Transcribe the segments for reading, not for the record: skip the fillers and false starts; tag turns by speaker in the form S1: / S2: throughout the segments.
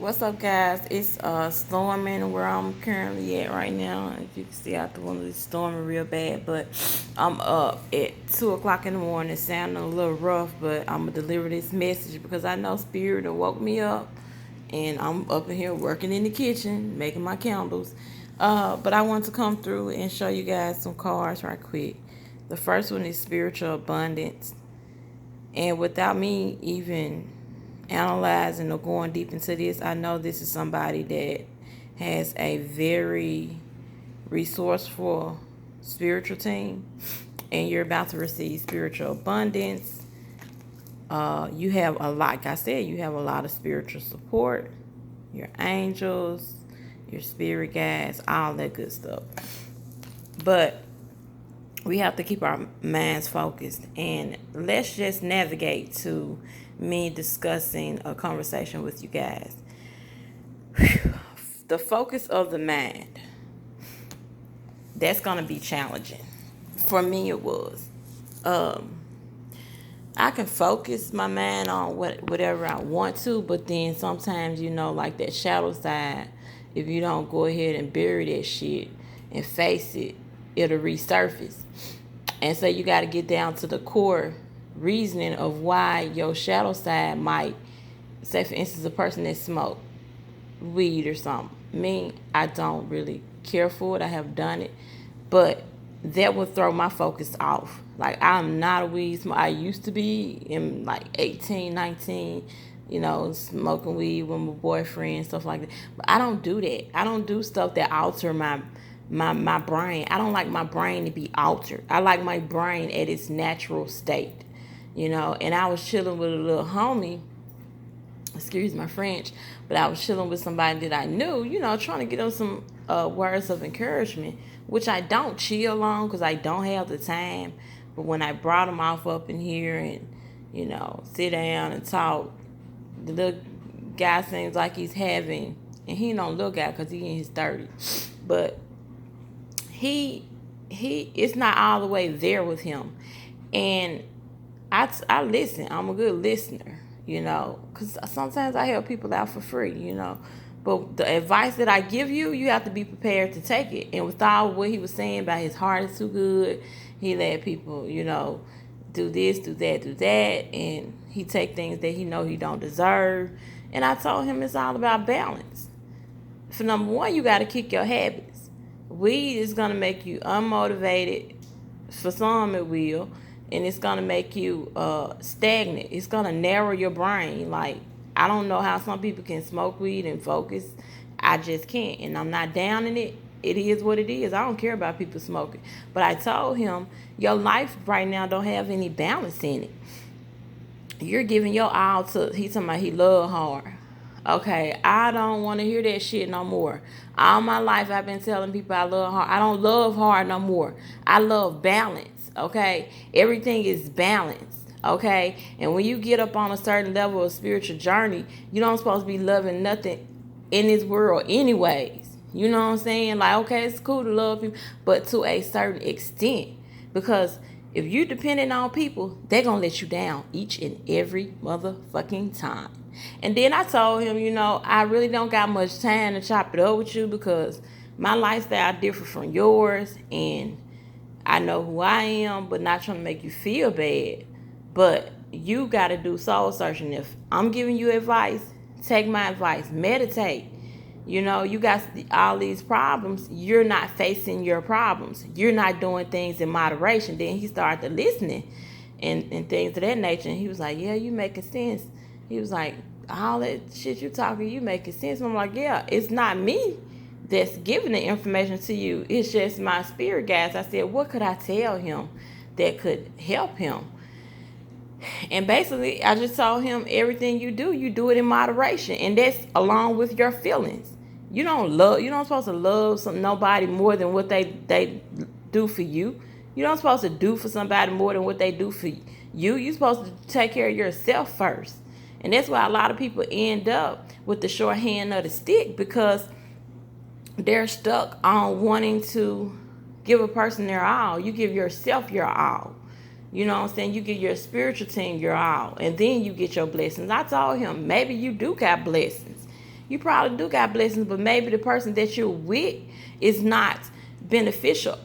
S1: What's up, guys? It's storming where I'm currently at right now. If you can see out the window, it's storming real bad. But I'm up at 2 o'clock in the morning. It's sounding a little rough, but I'm gonna deliver this message because I know Spirit will woke me up, and I'm up in here working in the kitchen, making my candles. But I want to come through and show you guys some cards right quick. The first one is spiritual abundance. And without me even analyzing or going deep into this, I know this is somebody that has a very resourceful spiritual team, and you're about to receive spiritual abundance. You have a lot, like I said, you have a lot of spiritual support, your angels, your spirit guides, all that good stuff. But we have to keep our minds focused, and let's just navigate to me discussing a conversation with you guys. The focus of the mind, that's going to be challenging. For me, it was. I can focus my mind on whatever I want to, but then sometimes, like that shadow side, if you don't go ahead and bury that shit and face it, it'll resurface. And so you got to get down to the core reasoning of why your shadow side might, say for instance, a person that smoke weed or something. Me, I don't really care for it. I have done it, but that would throw my focus off. Like, I'm not a weed smoker. I used to be in like 18, 19, smoking weed with my boyfriend, stuff like that. But I don't do that. I don't do stuff that alter my brain. I don't like my brain to be altered. I like my brain at its natural state, And I was chilling with a little homie, excuse my French, but I was chilling with somebody that I knew, trying to get them some words of encouragement, which I don't chill on because I don't have the time. But when I brought them off up in here and, sit down and talk, the little guy seems like he's having, and he don't look out because he in his 30s, but it's not all the way there with him. And I listen. I'm a good listener, because sometimes I help people out for free, But the advice that I give you, you have to be prepared to take it. And with all what he was saying about his heart is too good, he let people, do this, do that, do that, and he take things that he know he don't deserve. And I told him it's all about balance. For number one, you got to kick your habits. Weed is gonna make you unmotivated. For some, it will, and it's gonna make you stagnant. It's gonna narrow your brain. Like, I don't know how some people can smoke weed and focus. I just can't, and I'm not down in it. It is what it is. I don't care about people smoking. But I told him, your life right now don't have any balance in it. You're giving your all to, he's talking about he love hard. Okay, I don't want to hear that shit no more. All my life I've been telling people I love hard. I don't love hard no more. I love balance. Okay, everything is balanced. Okay, and when you get up on a certain level of spiritual journey, you don't supposed to be loving nothing in this world anyways. You know what I'm saying? Like, okay, it's cool to love people, but to a certain extent. Because if you depending on people, they're going to let you down each and every motherfucking time. And then I told him, I really don't got much time to chop it up with you because my lifestyle different from yours. And I know who I am, but not trying to make you feel bad. But you got to do soul searching. If I'm giving you advice, take my advice. Meditate. You got all these problems. You're not facing your problems. You're not doing things in moderation. Then he started listening and things of that nature. And he was like, yeah, you making sense. He was like, all that shit you talking, you making sense. And I'm like, yeah, it's not me that's giving the information to you. It's just my spirit guides. I said, what could I tell him that could help him? And basically, I just told him everything you do it in moderation. And that's along with your feelings. You don't supposed to love nobody more than what they do for you. You don't supposed to do for somebody more than what they do for you. You're supposed to take care of yourself first. And that's why a lot of people end up with the short hand of the stick, because they're stuck on wanting to give a person their all. You give yourself your all. You know what I'm saying? You give your spiritual team your all, and then you get your blessings. I told him, maybe you do got blessings. You probably do got blessings, but maybe the person that you're with is not beneficial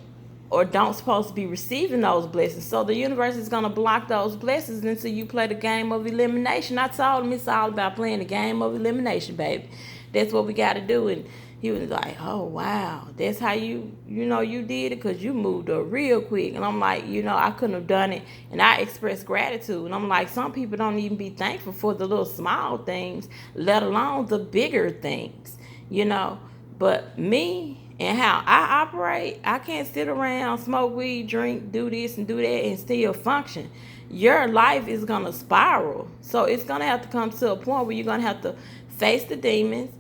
S1: or don't supposed to be receiving those blessings. So the universe is gonna block those blessings until you play the game of elimination. I told him it's all about playing the game of elimination, baby. That's what we gotta do. And he was like, oh wow, that's how you did it, because you moved up real quick. And I'm like, I couldn't have done it. And I expressed gratitude. And I'm like, some people don't even be thankful for the little small things, let alone the bigger things, But me and how I operate, I can't sit around, smoke weed, drink, do this and do that and still function. Your life is going to spiral. So it's going to have to come to a point where you're going to have to face the demons.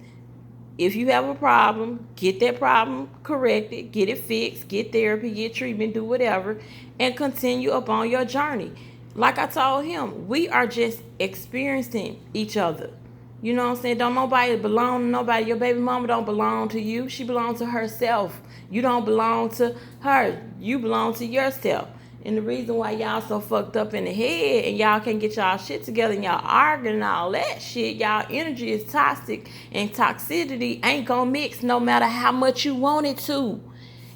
S1: If you have a problem, get that problem corrected, get it fixed, get therapy, get treatment, do whatever, and continue upon your journey. Like I told him, we are just experiencing each other. You know what I'm saying? Don't nobody belong to nobody. Your baby mama don't belong to you. She belongs to herself. You don't belong to her. You belong to yourself. And the reason why y'all so fucked up in the head and y'all can't get y'all shit together and y'all arguing and all that shit, y'all energy is toxic, and toxicity ain't gonna mix no matter how much you want it to.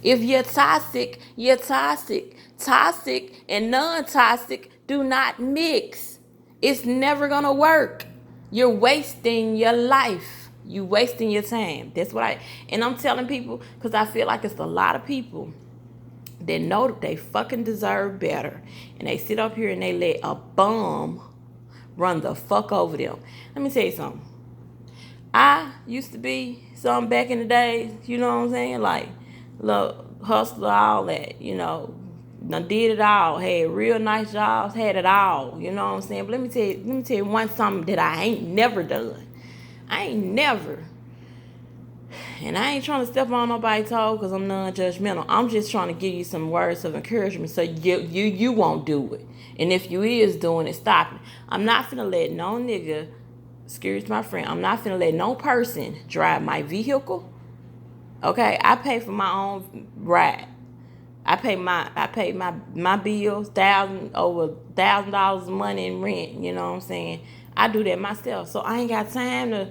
S1: If you're toxic, you're toxic. Toxic and non-toxic do not mix. It's never gonna work. You're wasting your life. You wasting your time. That's what and I'm telling people, because I feel like it's a lot of people that know that they fucking deserve better, and they sit up here and they let a bum run the fuck over them. Let me tell you something. I used to be something back in the days, you know what I'm saying? Like, look, hustler, all that, done did it all, had real nice jobs, had it all, you know what I'm saying? But let me tell you one something that I ain't never done. I ain't never. And I ain't trying to step on nobody's toe because I'm non-judgmental. I'm just trying to give you some words of encouragement so you won't do it. And if you is doing it, stop it. I'm not finna let no nigga, excuse my friend, I'm not finna let no person drive my vehicle. Okay, I pay for my own ride. I pay my bills, over $1,000 a month in rent. You know what I'm saying? I do that myself, so I ain't got time to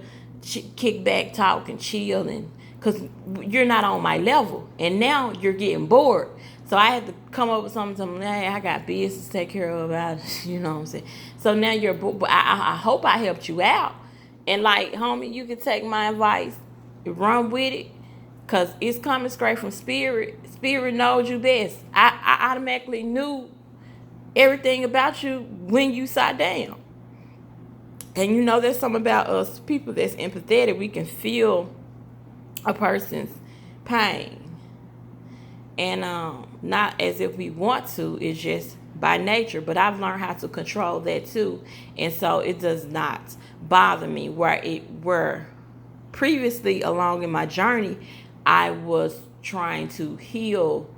S1: kick back, talk, and chill, and because you're not on my level, and now you're getting bored. So I had to come up with something. Hey, I got business to take care of about it. You know what I'm saying? So now you're bored. But I hope I helped you out, and like, homie, you can take my advice, run with it. Because it's coming straight from Spirit. Spirit knows you best. I automatically knew everything about you when you sat down. And there's something about us people that's empathetic. We can feel a person's pain. And not as if we want to. It's just by nature. But I've learned how to control that too. And so it does not bother me. Where previously along in my journey, I was trying to heal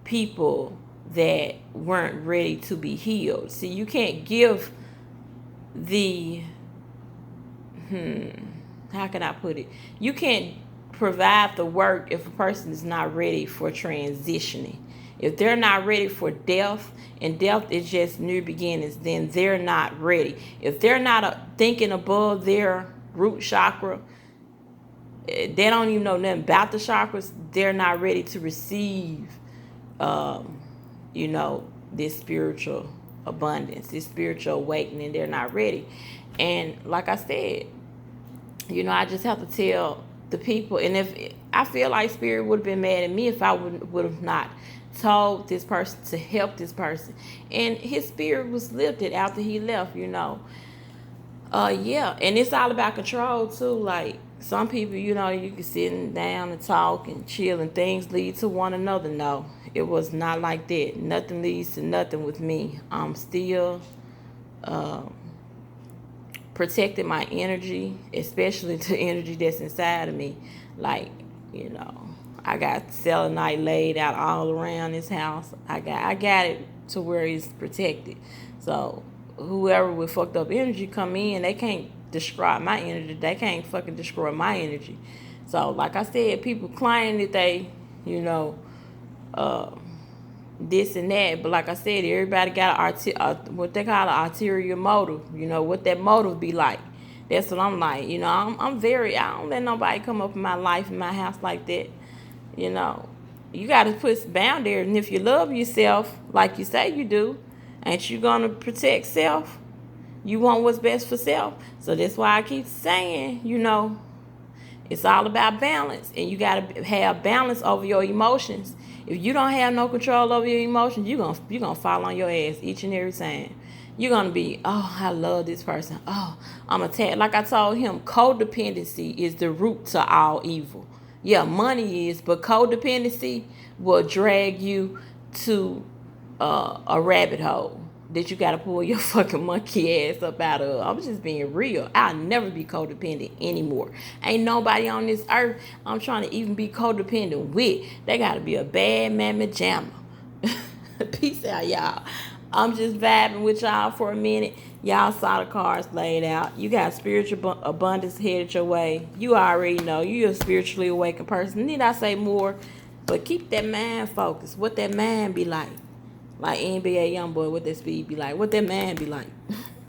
S1: people that weren't ready to be healed. See, you can't give how can I put it? You can't provide the work if a person is not ready for transitioning. If they're not ready for death, and death is just new beginnings, then they're not ready. If they're not thinking above their root chakra, they don't even know nothing about the chakras, they're not ready to receive this spiritual abundance, this spiritual awakening. They're not ready. And like I said, I just have to tell the people. And if I feel like Spirit would have been mad at me if I would have not told this person to help this person, and his spirit was lifted after he left. And it's all about control too. Like, some people, you can sit down and talk and chill and things lead to one another. No, it was not like that. Nothing leads to nothing with me. I'm still protecting my energy, especially the energy that's inside of me. Like, I got selenite laid out all around this house. I got it to where it's protected. So whoever with fucked up energy come in, they can't destroy my energy. They can't fucking destroy my energy. So like I said, people claim that they, this and that, but like I said, everybody got what they call an ulterior motive. What that motive be like. That's what I'm like. You know, I'm very, I don't let nobody come up in my life, in my house like that. You know, you got to put boundaries. And if you love yourself, like you say you do, ain't you going to protect self? You want what's best for self. So that's why I keep saying, you know, it's all about balance. And you got to have balance over your emotions. If you don't have no control over your emotions, you're gonna fall on your ass each and every time. You're gonna be, oh, I love this person. Oh, I'm attached. Like I told him, codependency is the root to all evil. Yeah, money is, but codependency will drag you to a rabbit hole that you gotta pull your fucking monkey ass up out of. I'm just being real. I'll never be codependent anymore. Ain't nobody on this earth I'm trying to even be codependent with. They gotta be a bad mamma jamma. Peace out, y'all. I'm just vibing with y'all for a minute. Y'all saw the cards laid out. You got spiritual abundance headed your way. You already know you're a spiritually awakened person. Need I say more? But keep that mind focused. What that mind be like NBA Youngboy, what that speed be like? What that man be like?